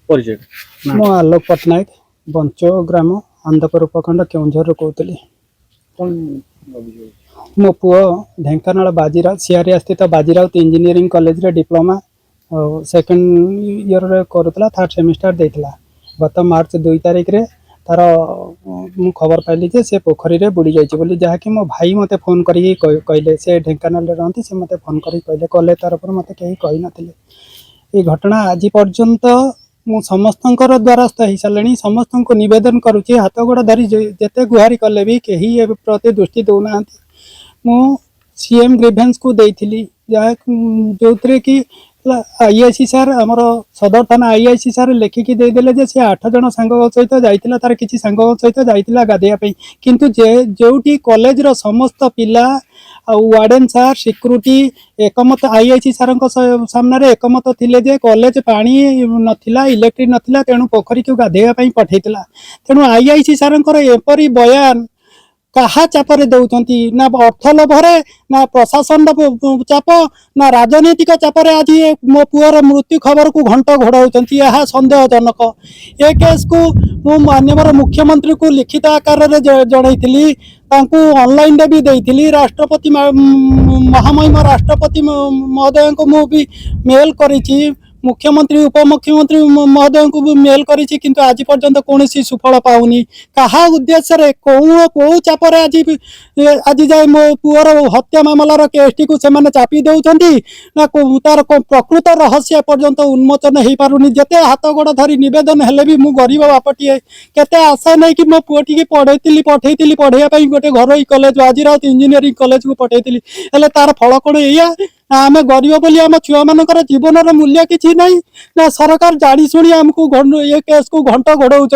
परिचय मु आलोक पट्टनायक बंचो ग्राम आंधपुर उपखंड केउझर कहते कौन अभियोग मो पु ढेंकानाल बाजीराव सीआरए स्थित बाजीराव इंजीनियरिंग कॉलेज रे डिप्लोमा सेकेंड ईयर रे करूला थर्ड सेमिस्टर देइतला गत मार्च 2 तारिख रे तार मु खबर पाइली जे से पोखरी रे बुड़ी जाइछि बोली जहाँकि मो भाई मते फोन करी कहले से ढेंकानाल रे रहंती से मते फोन करी कहले कॉलेज तरफ मते केही कहि नथिले ये घटना आज पर्यंत मु समस्तंकर द्वारस्थ हो सारे समस्त को निवेदन करुच्ची हाथ गोड़ धरी जिते गुहारी कले भी कहीं प्रति दृष्टि दौना मु सीएम ग्रीवेंस को देइथिली जो कि आईआईसी सार आमर सदर थाना आईआईसी सार लेखिकी देदेले जे से 8 जन सांग सहित जाइतिला तार किछि सांग सहित जाइतिला गाधेया पे किंतु जे जोटी कॉलेज रो समस्त पिला वार्डन सार सिक्यूरीटी एकमत आईआईसी सार सामने एकमत थिले जे कॉलेज पानी नथिला इलेक्ट्रिक नथिला तेणु पोखरी को गाधेया पे पठेइतिला तेणु आईआईसी सार एपरी बयान कहा चापर दौरान ना अर्थ लोभरे ना प्रशासन चाप ना राजनीतिक चापर आज मो पुअर मृत्यु खबर को घंट घोड़ाऊँ यह सन्देहजनक ए केस को मु माननीय मुख्यमंत्री को लिखित आकार में जनईली ऑनलाइन भी देती राष्ट्रपति महामहिम राष्ट्रपति महोदय को मु भी मेल करी मुख्यमंत्री उपमुख्यमंत्री महोदय को भी मेल करी किंतु आज पर्यंत कौन सुफल पाऊनी कहा उद्देश्य कौ चापर आज आज जाए मो पुअर हत्या मामलार केसटी को से चापी दौरान ना तार प्रकृत रहस्य पर्यंत उन्मोचन हो पारुनी जिते हाथ गोड़ धरी नवेदन हेले भी मु गरीब बापटे केते आशा नहीं कि मो पुओटी पढ़ेती पढ़ाई गोटे घर कॉलेज बाजीराव इंजीनियरिंग कॉलेज को पठेती हेले तार फल कौन या आम गरीब बोली आम छुआ मानकर जीवन मूल्य किसी ना ना सरकार जानी शुणी आमको ये केस को घंट घोड़ाऊँ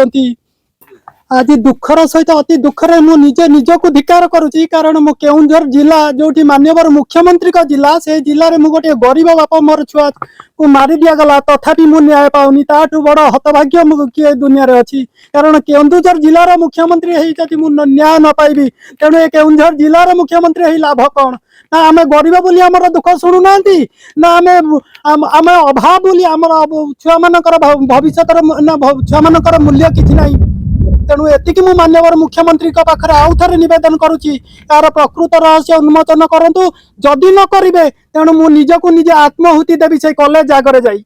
आज दुखर सहित अति दुखर मुझे निजक धिकार करुच्ची कारण मो केउंझर जिला जो माननीय मुख्यमंत्री का जिला से जिले में गोटे गरीब बापा मोर छुआ को मारी दिगला तथापि मु न्याय पाऊनी ताठू बड़ हतभाग्य किए दुनिया रे अच्छी कारण केन्दुझर जिलार मुख्यमंत्री होती मु न्याय न पाइबी तेणु ए केउंझर जिलार मुख्यमंत्री हो लाभ कौन ना आम गरीब बोली आमर दुख शुणुना ना आम अभाव बोली आम छुआ मानकर भविष्य छुआ मानकर मूल्य किसी ना तेणु एतिकी मु माननीय मुख्यमंत्री पाखे आउ थे नवेदन करुच्ची यार प्रकृत रहस्य उन्मोचन करूँ जदि न करेंगे तेणु मु निजक निजे आत्माहुति देवी से कॉलेज आगे जाई।